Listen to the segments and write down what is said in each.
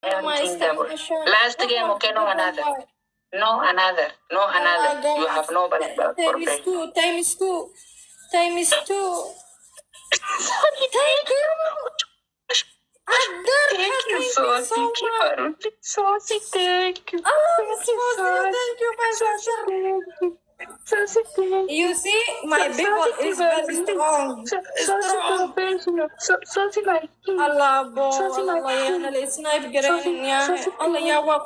Everything double. Last game, okay, no another. No another. You have no but Time is two. Time is two. Sorry, thank you. Thank you, Sosi. Sosi, thank you. Thank you, my sister. Sosi, thank you. See, my people is very strong. Sosi, my king. Allah, Allah, Allah, snipe getting Allah, ya wa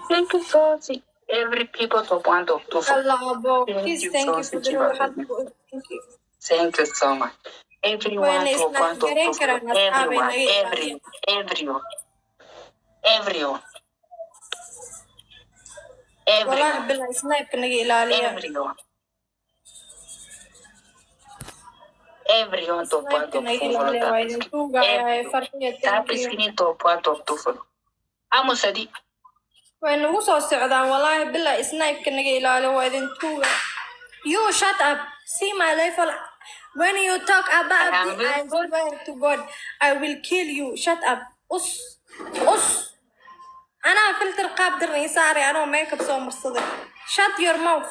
Thank you, Sosi. Every people to want to Allah, please thank you for the help. Thank you. Thank you so much. Everyone to want to everyone. والله بالله سنايب نجي إلالية. Everyone to want to follow. Amos adi. When we saw Saudan, والله بالله سنايب نجي إلالية وإذن توga. You shut up. See my level. When you talk about it, I swear to God, I will kill you. Shut up. Us. أنا فلتر قابدر يساري أنا وميك اب صوم الصدق. Shut your mouth.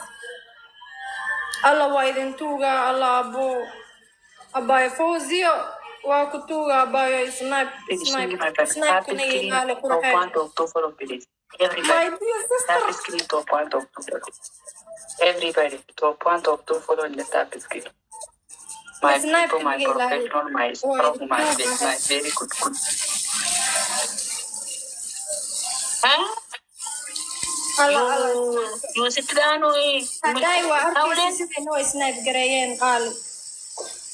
الله وايدن توغا الله أبو أباي فوزيو واكتوغا أباي سنايب كني على كل حاجة. Everybody to a point of to follow in the tap screen. My people, my professional, my strong, my very good. Huh? You sit down هداي وأركيسي إنه سنايب جريان قال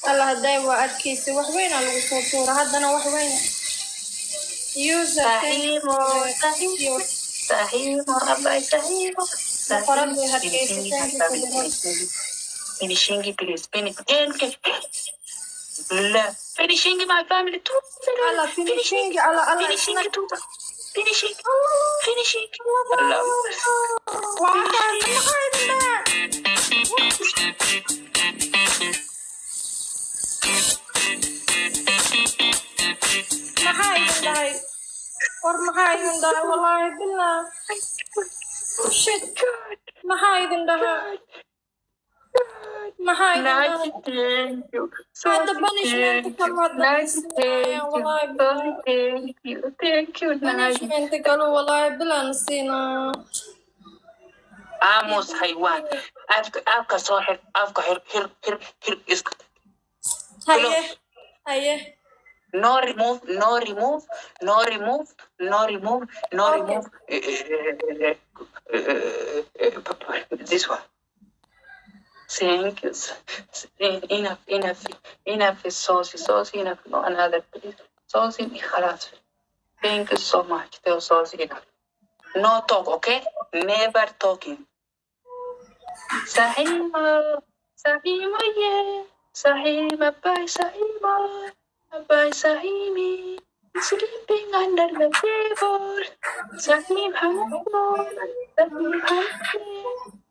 الله هداي وأركيسي وحوين على الصورة هذا أنا وحوين يوزر سهيمو أباي سهيمو finishing please finishing my family too. Finishing too. Finishing. والله بالله shit ما هاي Thank you. هذا punishment Thank you. punishment قالوا والله بلا نسينا Amos حيوان أبقى صاحب أبقى هير اسكت. هيه No remove. This one. Thank you. Enough is saucy enough. No another please. Saucy خلاص. Thank you so much. Tell saucy enough. No talk, okay? Never talking. Sahima, yeah. Sahima, bye, Sahimi. Sleeping under the table. Sahim,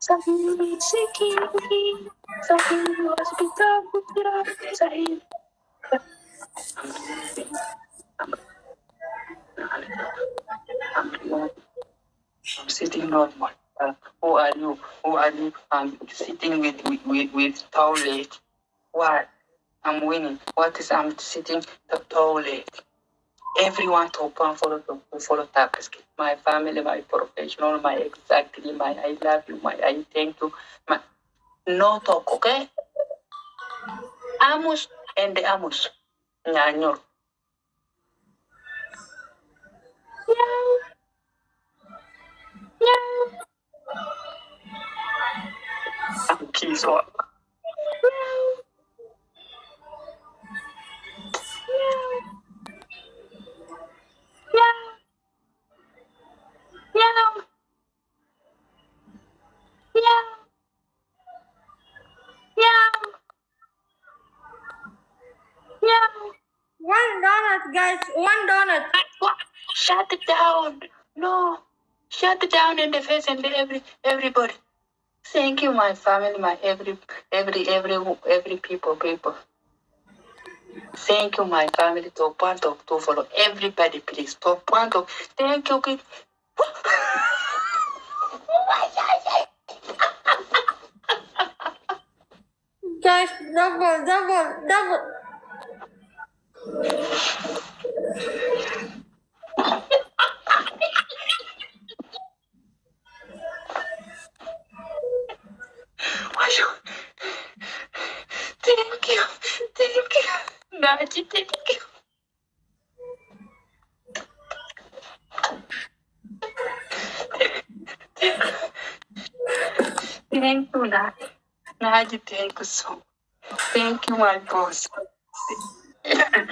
Sahim is sicky. Sahim hospital. Sahim. I'm sitting normal. Who are you? I'm sitting with toilet. What? I'm winning. What is I'm sitting the toilet? Everyone to follow task. My family, my professional, my exactly, my I love you, my I thank you. My no talk, okay? Amos and the Amos. Nyanyor. I'm keys on. One donut, guys. One donut. Shut it down. No. Shut it down in the face and everybody. Thank you, my family, my every people. Thank you, my family. Top one, top two, follow everybody, please. Top one, top. Thank you, kid. Guys, double. Thank you. Thank you. Naji, thank you. Thank you, Naji. Naji, thank you so much. Thank you, my boss. Thank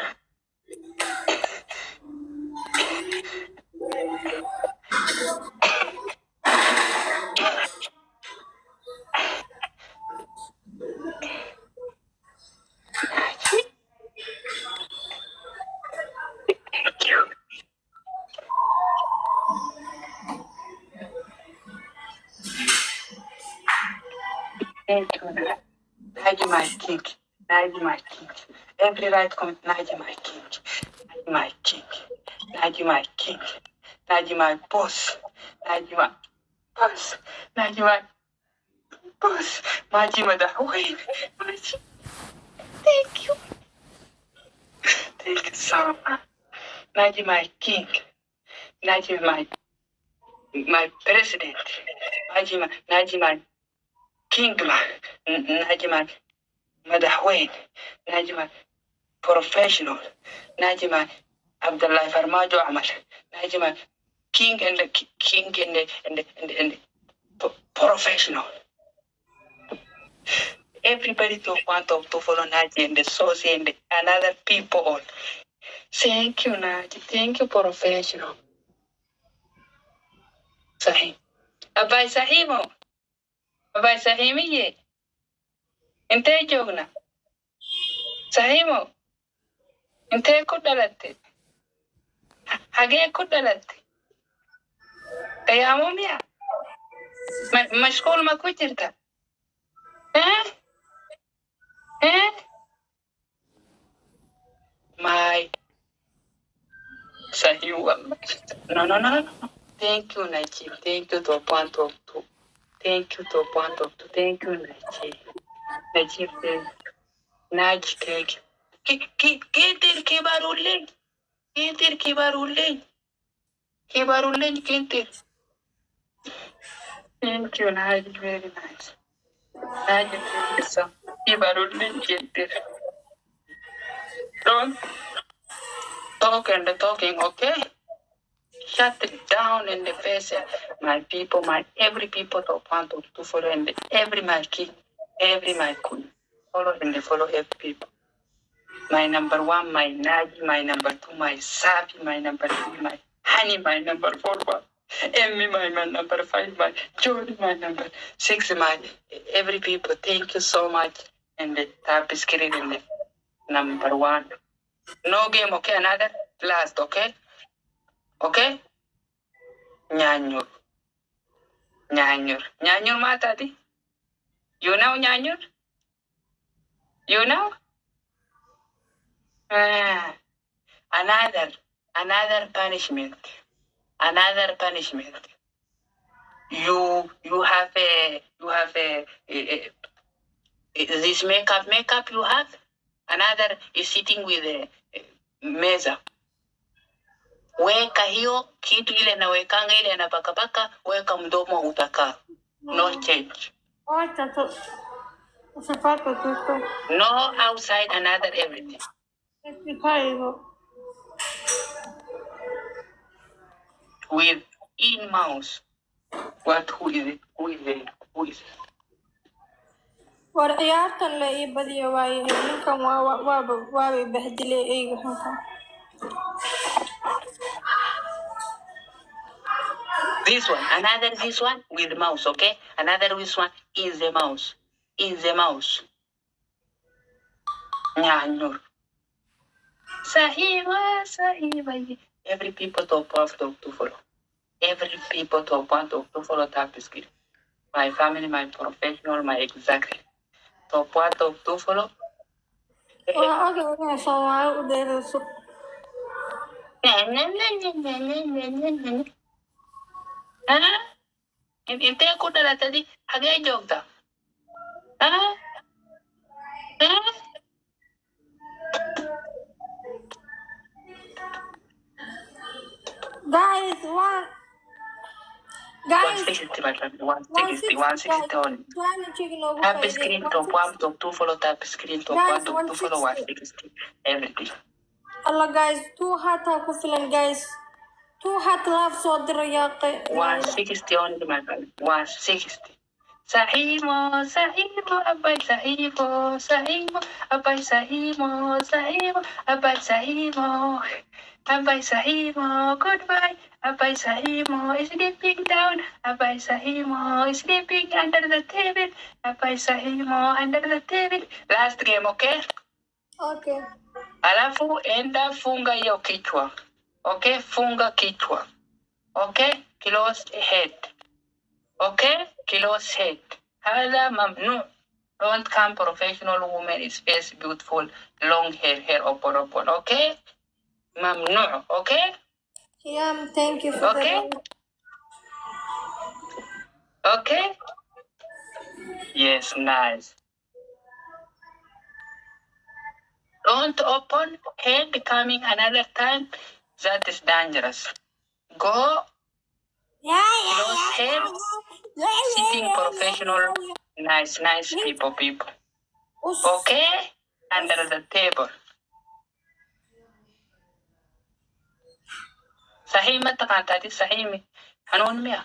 you. Thank you, Naji. Naji, my king. Naji, my king. Every right comment, Naji, my king. Naji, my king. Naji, my king. Naji, my boss. Naji, my boss. Naji, my boss. Maji, mother. Wait. Maji. Thank you. Thank you so much. Naji, my king. Naji, my president. Naji, my king. Naji, my mother. Wait. Naji, my professional. Naji, my Abdullah Farmajo Amal. Naji, my king and the king and the professional. Everybody to want to follow Naji and the source and another people all. Thank you, Naji. Thank you, professional. Sahim. Abai Sahimo. Abai Sahimi ye. Inte jogna. Sahimo. Inte kudalate. Hage kudalate. Kayamu miya. Mashkul ma kuchirta. Eh? My Sahiwa. No. Thank you, Naji. Thank you to point of two. Thank you to point of two. Thank you, Naji. Naji, thank you. Naji, thank you. Kintir kibarulle. Kintir kibarulle. Kibarulle kintir. Thank you, Naji. Very nice. Naji, thank you so. Kibarulle kintir. Don't talk and talking, okay? Shut it down in the face, my people, my every people to want to follow, and every my king, every my queen, follow and follow every people. My number one, my Naji, my number two, my Safi, my number three, my Honey, my number four, my Emmy, my number five, my Jody, my number six, my every people. Thank you so much. And the top screen in the number one. No game, okay? Another last, okay? Okay? Nyanyur. Nyanyur mata di? You know nyanyur? You know? Another punishment. Another punishment. You have this makeup you have. Another is sitting with a meza. Weka hiyo kitu ile nawekanga ile na pakapaka, weka mdomo utakaa. No change. No outside, another everything. With in mouse. What who is it? Who is it? Who is it? war ciyaartan la ii badiyo waaye ninkan waabay bahdilay eyga xunkan. This one, another this one with mouse, okay? Another this one is the mouse. Is the mouse. Nyanyur. Sahiba. Every people to follow. Every people to want to follow tap skill. My family, my professional, my exactly. To want to follow. Waa ogahay Soomaali u dheerayso. Intee ku dhalatay hagee joogta? Guys, guys, 160, my friend. 160, 160 only. Joanna chicken over Tap fire. screen top 1, top 2, follow tap screen top Guys, 1, top 2, follow 160. 160. Everything. Allah guys, 2 heart ku filan guys. 2 heart love soo diro yaaqe. 160 only, my friend. 160. Sahimo, Sahimo, Abai Sahimo, Sahimo, Abai Sahimo, Sahimo, Abai Sahimo, Abai Sahimo, goodbye, Abai Sahimo is sleeping down, Abai Sahimo is sleeping under the table, Abai Sahimo under the table. Last game, okay? Okay. Alafu enda funga hiyo kichwa. Okay, funga kichwa. Okay, close head. Okay, close head. هذا ممنوع. Don't come professional woman is face beautiful long hair open. Okay, ممنوع. Okay. Yeah, thank you for Okay. Okay. Yes, nice. Don't open head coming another time. That is dangerous. Go close head. Sitting professional. Nice people. Okay, under the table. صحيح ما تقاطعتي صحيح حنون ميا.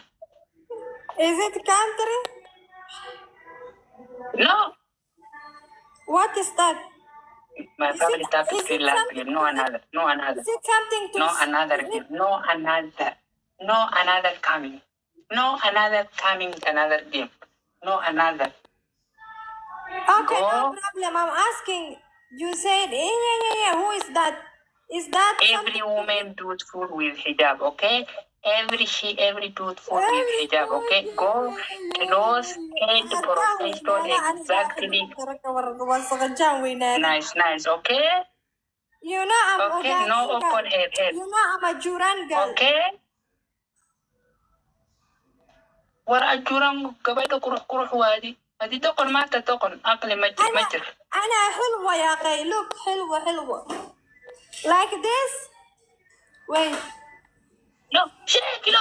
Is it country? No. What is that? My family tap screen last game. No another. Is it something to No another game. No another coming. No another coming. Another game. No another. Okay, no problem. I'm asking. You said, yeah. Who is that? Is that every woman beautiful with hijab? Okay. Every beautiful with hijab. Okay. Go close head professional exactly. Nice. Okay. You know I'm okay. No open head. You know I'm a Juran girl. Okay. ورا الجرام قبل كروح وادي هذه تقن ما تتقن أقل مجر أنا حلوة يا أخي look حلوة like this wait no كيلو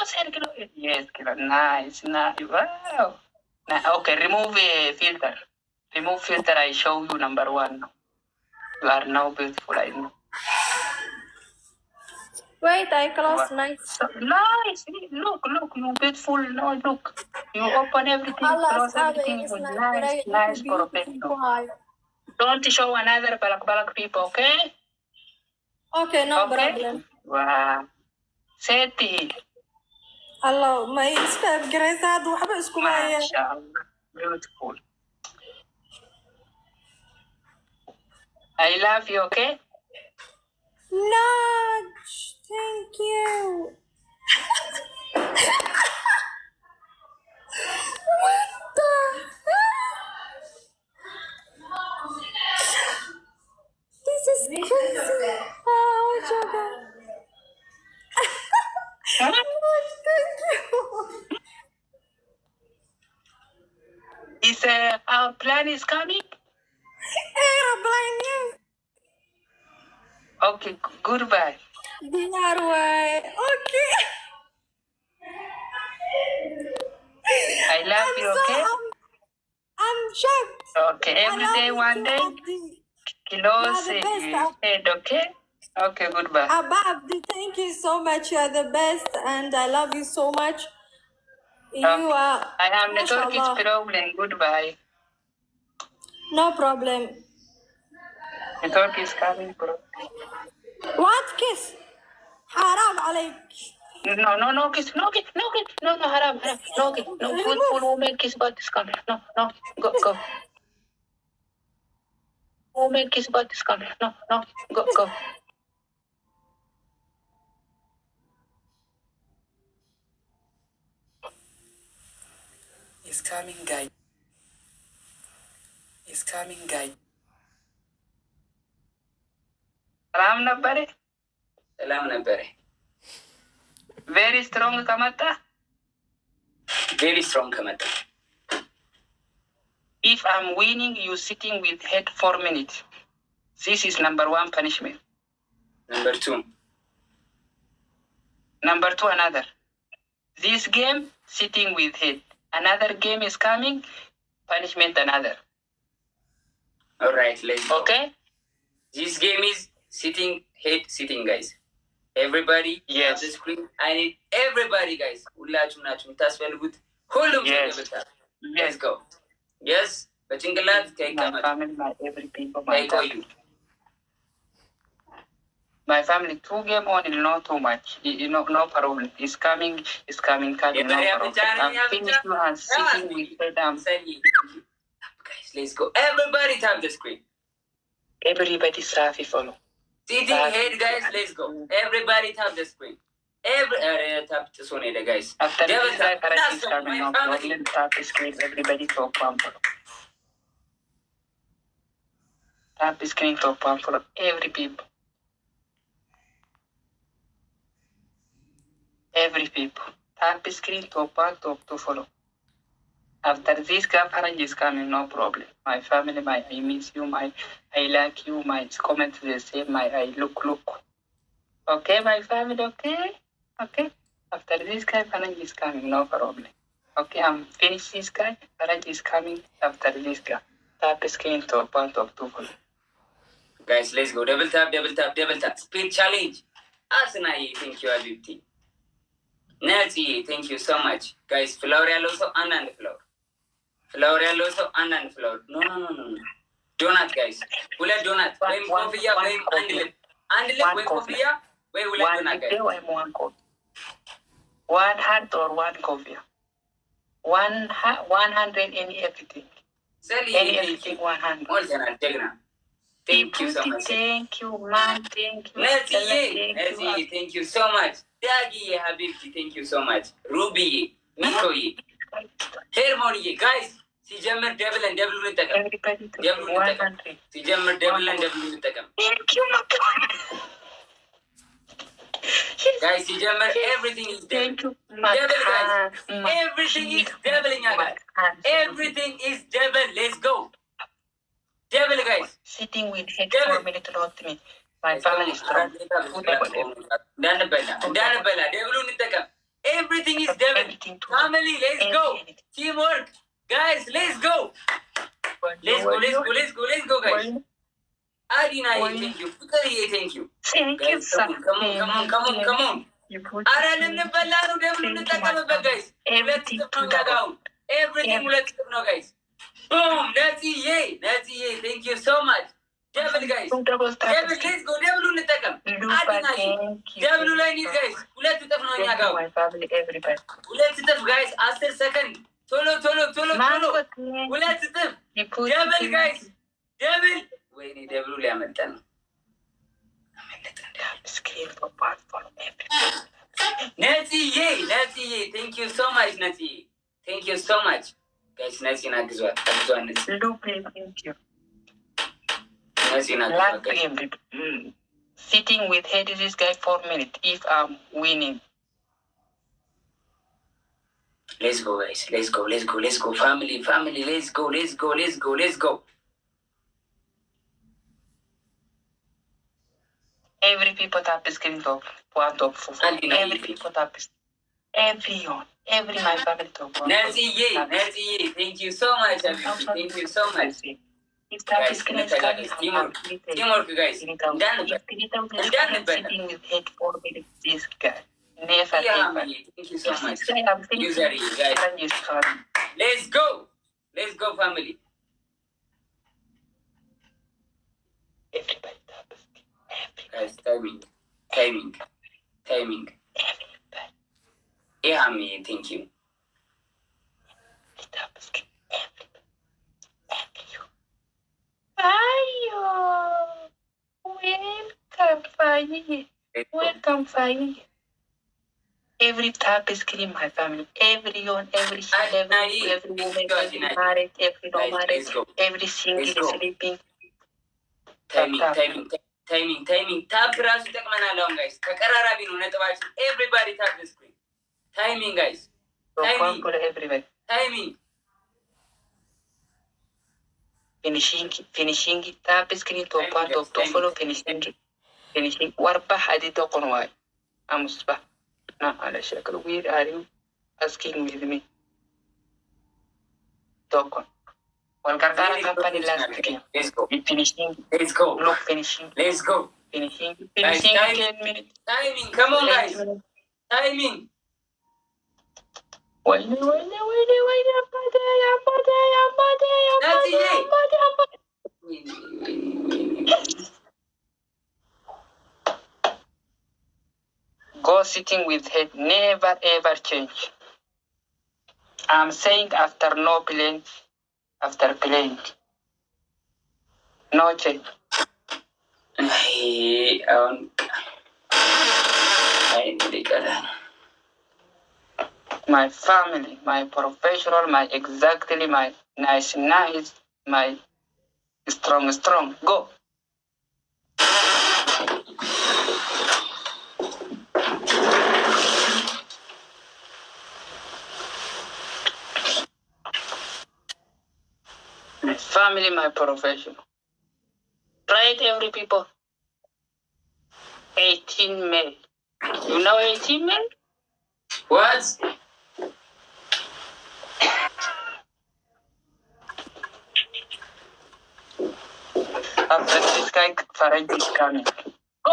yes كيلو nice wow okay remove filter I show you number 1 you are now beautiful I know wait I close nice nice look you beautiful no look you open everything close everything with nice professional don't show another black people okay no problem wow seti Allah ma istaab garaysaad waxba isku maayeen masha Allah beautiful I love you okay Nudge, thank you. What the this is crazy. Oh, joking. Nudge, thank you. Is our plan is coming? Airplane, yes. Okay, goodbye. Dinar way. Okay. I love you, okay? I'm shocked. Okay, every day, one day, close head, okay? Okay, goodbye. Abdi, thank you so much. You are the best, and I love you so much. You are. I have network is problem. Goodbye. No problem. Network is coming, bro. What kiss? Haram عليك. No kiss. No, haram. No kiss. No, full woman kiss, but this coming. No, go. Woman kiss, but this coming. No, go. It's coming, guys. ሰላም ነበረ። ሰላም ነበረ። Very strong ከመጣ Very strong ከመጣ If I'm winning, you sitting with head 4 minutes. This is number 1 punishment. Number 2. Number 2, another. This game, sitting with head. Another game is coming, punishment another. All right, let's go. Okay? This game is sitting, head sitting, guys. Everybody, yes. On the screen. I need everybody, guys. Good. Yes. Let's go. Yes. But in my family, my every people, you. My family, 2 game only, not too much. You know, no problem. It's coming, no problem. I'm finished and sitting with them. Guys, let's go. Everybody tap the screen. Everybody Safi follow. Sitting head, guys, let's go. Everybody tap the screen. Tap this one, guys. After this, is coming up. Tap the screen, everybody top one follow. Tap the screen, top one follow. Every people. Every people. Tap the screen, top 1, top 2 follow. After this, Kafaraj is coming, no problem. My family, I miss you, I like you, my comments the same, I look. Okay, my family, okay? Okay. After this guy, Faraj is coming, no problem. Okay, I'm finished this guy, Faraj is coming after this guy. Tap the screen, top 1, top 2 follow. Guys, let's go. Double tap. Speed challenge. Arbsani, thank you, Aditi. Nancy, thank you so much. Guys, flower also and flower. Flower also and flower. No. Donut, guys. Ula donut. When coffee, when andilip. Andilip, when coffee, when ula donut, guys. One coffee. 1 heart or 1 coffee. 100 any everything. Any everything 100. More than a tegna. Thank you so much. Thank you, man. Thank you. Nancy, thank you so much. Dagi, Habibti, thank you so much. Ruby, Miko, Harmony, guys. Sijammer double and double with the Everybody to 100. Sijammer double and double with the Thank you, my guys, Sijammer, everything is double. Thank you, Double, guys. Everything is double in your guys. Everything is double. Let's go. Double, guys. Sitting with head 4 minutes, not me. My family is strong. Everything is devil. Family, let's go. Teamwork. Guys, let's go. Let's go, guys. Adina, thank you. Putari, thank you. Thank you, sir. Come on. Everything, let's go, guys. Boom, that's it. Thank you so much. Devil, guys. Devil, let's go. Devil, Devil, guys. Let's go. My family, everybody. Let's go, guys. After second. Tolo. Let's go. Devil, guys. Devil. Wait, devil, Screen for part for everybody. Nancy, thank you so much, Nancy. Thank you so much. Guys, Nancy, thank you. Sitting with head this guy 4 minutes if I'm winning. Let's go, guys. Let's go. Family. Let's go. Every people tap the screen top, 1 top 4. Every people tap the Every my family top 1. Nancy, thank you so much. Thank you so much. If that is teamwork, guys. Sitting with head 4 minutes this guy. Never. Thank you so much. Guys. Let's go, family. Everybody tap the screen. Guys, timing. Yeah, me, thank you. Tap the screen. Ayo, welcome, Faye. Every tap is screen, my family. Everyone, every woman, every married, every no married, every single is sleeping. Timing. Tap ራሱ ይጠቅመናል አሁን ጋይስ ተቀራራቢ ነው ነጥባችን everybody tap the screen timing guys timing finishing tap screen top follow finishing warba hadi tokon way amusba na ala shakal where are you asking with me tokon Walkarkara company last game. Let's go. Finishing. Let's go. Look, finishing. Let's go. Finishing. Guys, 10 minutes. Timing. Come on, guys. Timing. Wait. Go sitting with head. Never ever change. I'm saying after no playing. After playing. No change. My family, my professional, my exactly, my nice, my strong. Go. My family, my professional. Right, every people. 18 May. You know 18 May? What? After this guy, Farage is coming. Go!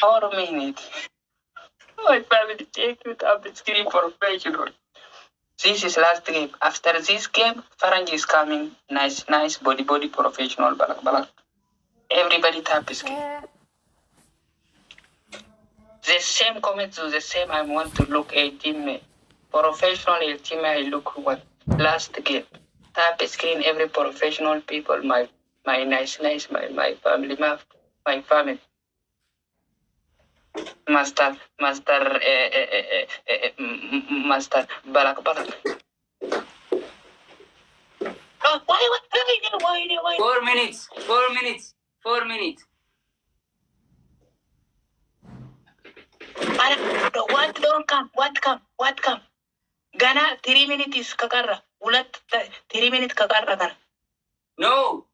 For a minute. My family take you to the screen professional. This is last game. After this game, Farage is coming. Nice body professional. Balak. Everybody tap the screen. The same comments to the same. I want to look 18 May. Professional 18 May. I look what? Last game. Tap the screen. Every professional people. My nice. My family. My family. Master. Balak. Oh, why? 4 minutes. 4 minutes. What don't come? What come? Gana 3 minutes kakarra. Ulat 3 minutes kakarra kana. No.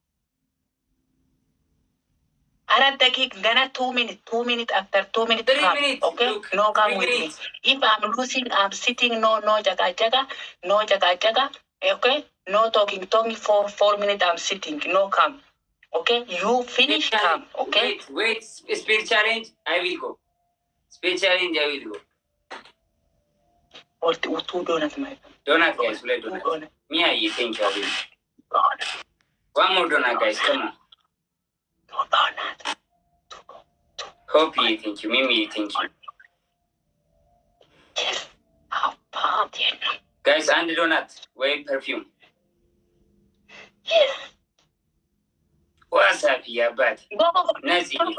Arat dakik gana 2 minutes. 2 minutes after 2 minutes. 3 come. minutes. Okay. Look, no come 3 with minutes. me. If I'm losing, I'm sitting. No jaga. No jaga. Okay. No talking. 4 minutes. I'm sitting. No come. Okay. You finish. Come. Okay. Wait. Speed challenge. I will go. Speed challenge. I will go. Or 2 donuts, my friend. Donut, guys. Let donut. Me, I think I will. One more donut, guys. Come on. No donut. Hope you think you. Mimi, you think you. Yes. How about it? Guys, and the donut. Wait, perfume. Yes. What's up, yeah, bad? Go. Nazi. I'm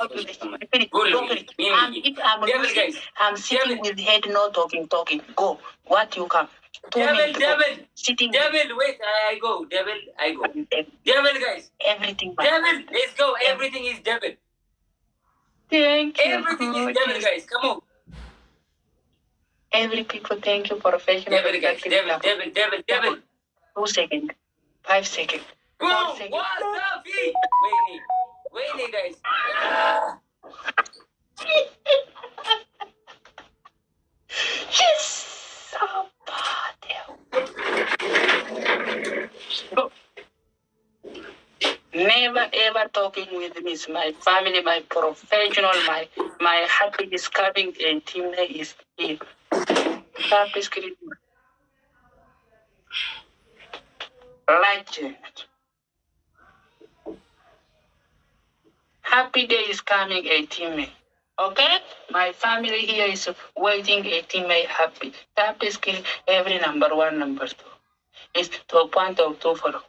Guys. I'm sitting with head, no talking. Go. What you come? 2 minutes. Devil. Sitting. Devil, wait. I go. Devil, I go. Devil, guys. Everything. Devil, let's go. Everything is devil. Thank you. Everything is devil, guys. Come on. Every people, thank you, professional. Devil, guys. Devil. 2 seconds. 5 seconds. Boom! What's up, E? Wait, guys. Yes! How about it? Go. Never ever talking with me. My family, my professional, my happy discovering and team is here. Happy screen. Legend. Happy day is coming 18 May. Okay? My family here is waiting 18 May happy. Tap the screen every number 1, number 2. It's top 1, top 2 follow.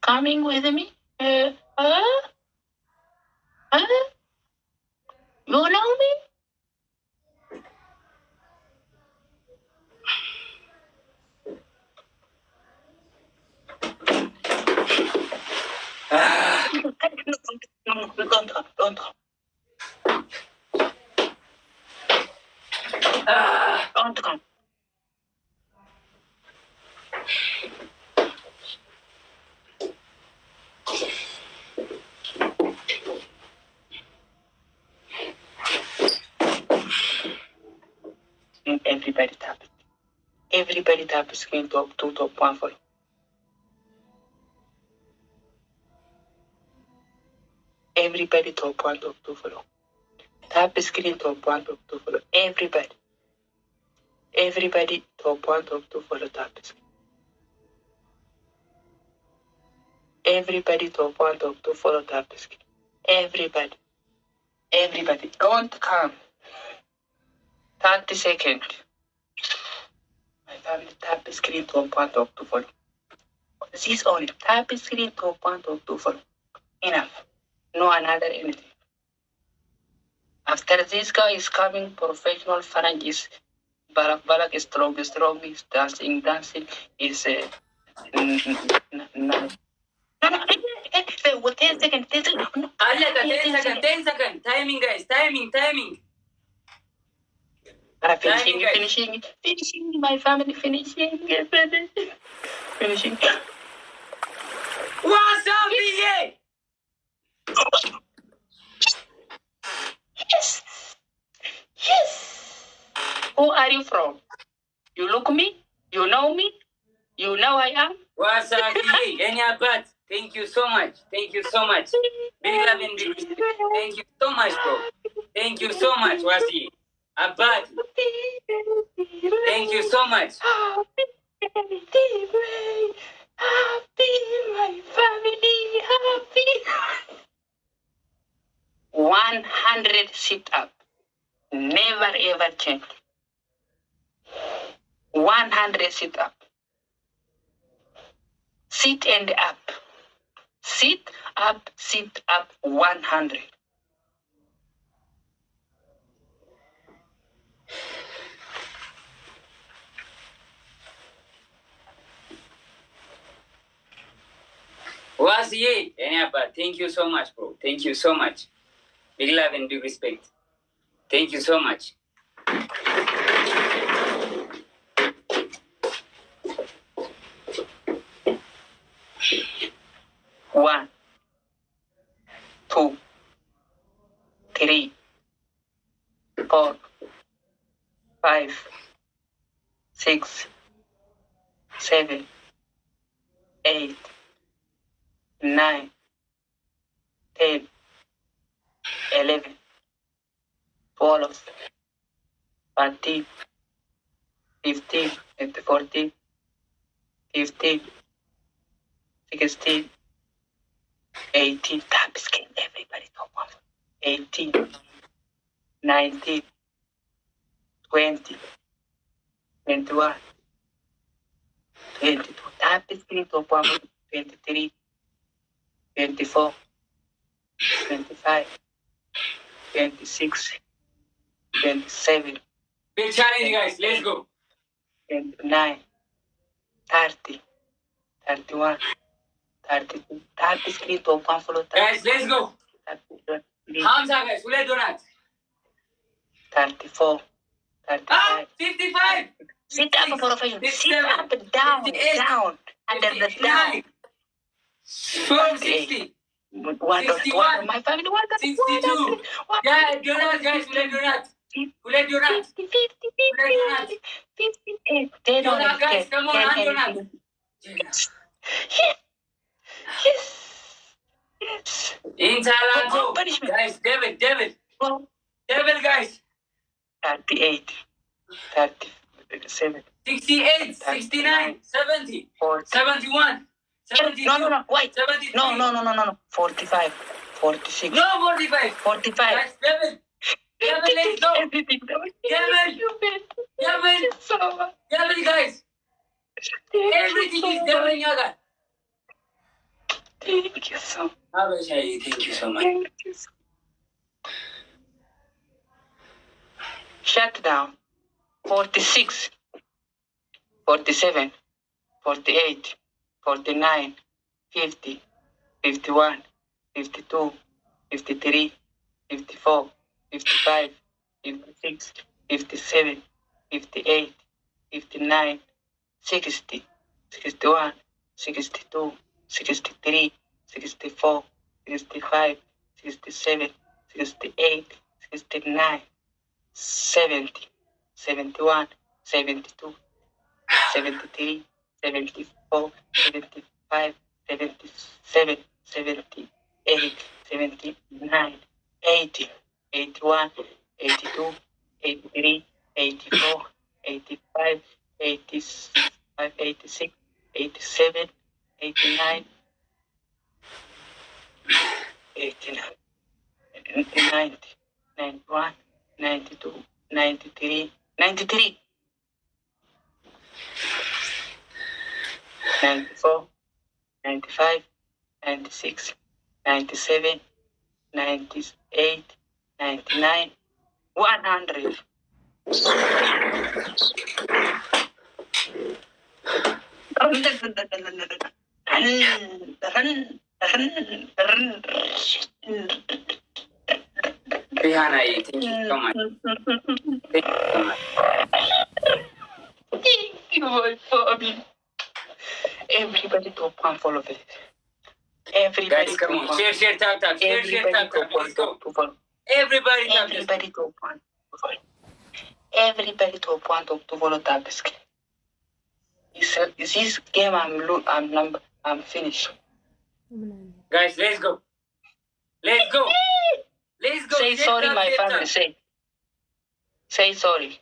Coming with me? Huh? You know me? No, don't come. Don't come. Everybody tap it. Everybody tap the screen top one follow. Everybody top one, top two follow. Tap the screen top one, top two follow. Everybody. Everybody top one, top two follow tap the screen. Everybody top one, top two follow tap the screen. Everybody. Everybody. Don't come. 30 seconds. My family tap the screen top one, top two follow. This only. Tap the screen top one, top two follow. Enough. No another anything. After this guy is coming, professional Farang is Balak is strong is dancing is no. 10 seconds, 10 seconds. Allah, 10 seconds. Timing, guys. Timing. Finishing, my family, finishing. What's up, DJ? Yes. Who are you from? You look me? You know me? You know I am? What's up, DJ? Any abad? Thank you so much. Big love and big respect. Thank you so much, bro. Thank you so much, Wasi. Abad. Thank you so much. Happy, my family, happy. 100 sit up. Never ever change. 100 sit up. Sit and up. Sit up 100. Wasi, any abad? Thank you so much, bro. Thank you so much. Big love and big respect. Thank you so much. One, 2, 3, 4, 5, 6, 7, 8, 9, 10, 11, 12, 13, 15, 14, 15, 16, 18. Tap screen, everybody top one. 18, 19, 20, 21, 22. Tap screen top one. 23, 24, 25, 26, 27. Big challenge, guys. Let's go. 29, 30, 31, 32. Tap the screen to open follow. Guys, let's go. 33, Hamza, guys. Let's do that. 34, 35. 55. Sit up for a second. Sit up, down. Under the down. 60. 61. My family, 62. Yeah, do that, guys. Let's do that. 50, 58. They don't Donut, guys. Come on, Donut. Yes. Inshallah. Punishment. Guys, devil, guys. 38, 37, 68, 69, 70, 40. 71, 72. No, wait. 73. No. 45, 46. No, 45. 45. Guys, devil, let's go. Everything. Devil, guys. Everything is devil, Yaga. Thank you so much. Thank you so much. Thank you so Shut down. 46, 47, 48, 49, 50, 51, 52, 53, 54, 55, 56, 57, 58, 59, 60, 61, 62, 63, 64, 65, 67, 68, 69, 70, 71, 72, 73, 74, 75, 77, 78, 79, 80, 81, 82, 83, 84, 85, 85, 86, 87, 89, 89, 90, 91, 92, 93, 93, 94, 95, 96, 97, 98, 99, 100. Rihanna, thank you so much. Thank you so much. Thank you, my family. Everybody top one follow it. Everybody Guys, come on. Share, tap. Everybody Let's go. to follow. Everybody tap. Everybody top one to follow. Everybody top one to follow tap the screen. This game I'm finished. Guys, let's go. Let's go. Say sorry, my family. Say sorry.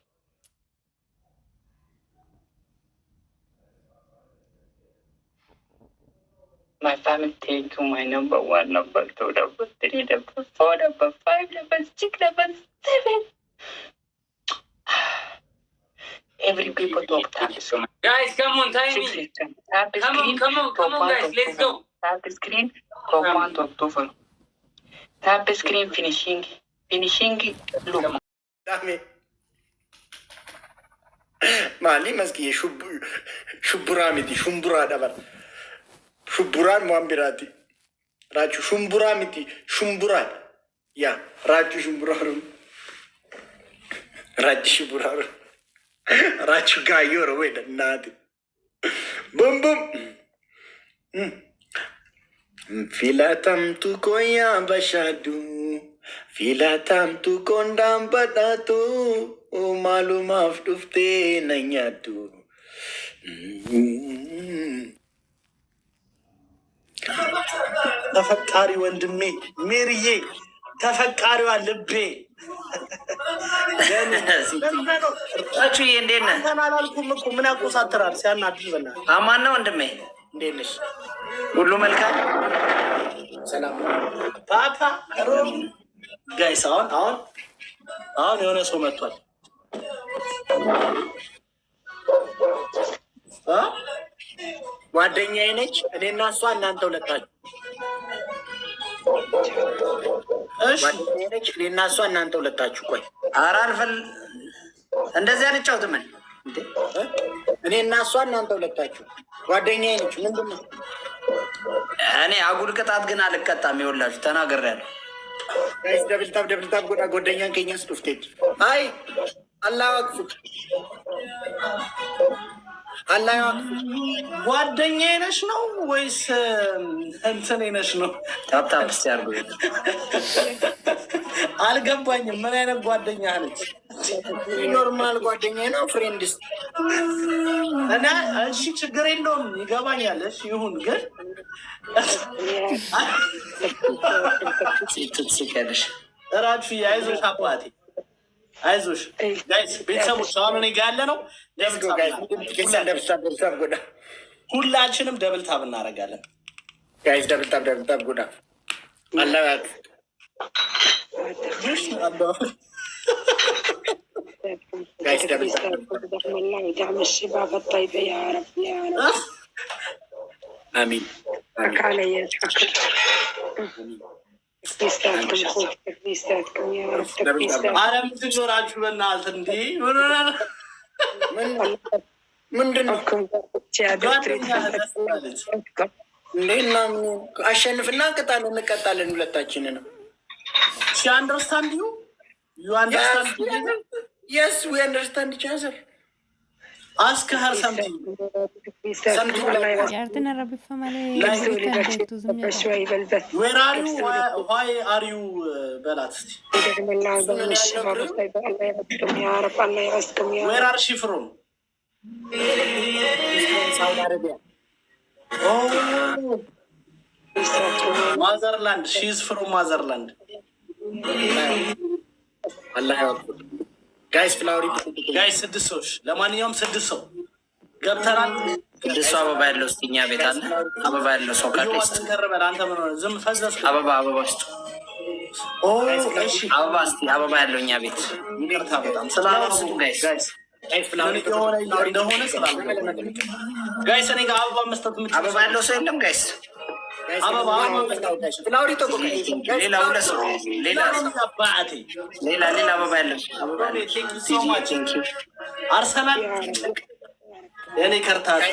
My family, thank you. My number 1, number 2, number 3, number 4, number 5, number 6, number 7. Every people talk tap the screen. Guys, come on, time me. Tap the screen. Come on, guys, let's go. Tap the screen. Top 1 to follow. Tap the screen. Finishing. Look. Mali maski shubura miti shumbura dabar shuburan muambirati rachu shumbura miti shumburan ya rachu shumburarum rachu gayor weda nadi bum filatam tu koya bashadu filatam tu kondam badatu o malumaf dufte nanyatu ተፈቃሪ ወንድሜ ሜሪዬ ተፈቃሪዋ ልቤ አቹዬ እንዴት ነህ? አላልኩም እኮ ምን ያቆሳትራል ሲያናድድ በእናትህ። አማን ነው ወንድሜ? እንዴት ነሽ? ሁሉ መልካም ሰላም ፓፓ ጋይስ አሁን የሆነ ሰው መጥቷል። ጓደኛዬ ነች። እኔና እሷ እናንተ ሁለታችሁ ጓደኛዬ ነች። እኔና እሷ እናንተ ሁለታችሁ ቆይ ኧረ እንደዚህ አንጫወትም። እኔና እሷ እናንተ ሁለታችሁ ጓደኛዬ ነች። ምንድን ነው እኔ አጉል ቅጣት ግን አልቀጣም። ይኸውላችሁ ተናግሬያለሁ። ጋይስ ደብልታብ ጓደኛን ከኛ ስጡፍቴጅ አይ አላህ አክፉት ጓደኛዬ ነሽ ነው ወይስ እንትኔ ነሽ ነው? ታፕታፕ እስኪ አድርጉ። አልገባኝም። ምን አይነት ጓደኛ ነች? ኖርማል ጓደኛዬ ነው። ፍሬንድስ እና እሺ፣ ችግር የለውም ይገባኛል። እሺ ይሁን። ግን ትስቀልሽ እራችሁ አይዞሽ አባቴ አይዞሽ። ጋይስ ቤተሰቦች አሁን እኔ ጋር ያለ ነው። ሁላችንም ደብል ታብ እናደርጋለን። ጋይስ ደብል ታብ ጎዳ አላባት ጋይስ ደብል ታብ الشباب الطيبة يا رب يا رب አሚን علي شكر تكبيساتكم خوف تكبيساتكم يا رب تكبيساتكم. أنا من تجوراችሁ በእናትህ እንዴ ምንድን ነው እንዴና አሸንፍና እንቀጣለን ሁለታችንንም she understand you understand yes we understand each other ask her something يعرضنا ربي فما لي where are you why are you بلات where are she from Saudi Arabia oh motherland she's from motherland Allah ያወጣው ጋይስ ፍላወሪ ጋይስ ስድስት ለማንኛውም ስድስት ሰው ገብተናል ስድስት አበባ ያለው እስቲኛ ቤት አለ አበባ ያለው ሰው ካለስ ተከረበል አንተ ምን ሆነ ዝም ፈዘስ አበባ ውስጥ ኦ እሺ አበባ እስቲ አበባ ያለውኛ ቤት ይቅርታ በጣም ስላላሱ ጋይስ ፍላወሪ እንደሆነ ስላለ ጋይስ እኔ ጋር አበባ መስጠት ምን አበባ ያለው ሰው የለም ጋይስ አበባ ፍላወሪ ተቆቀ ሌላ ሁለት ሰው ሌላ አባቴ ሌላ አበባ ያለው አበባ ቴንክ ዩ ሶ ማች አርሰናል የኔ ከርታታ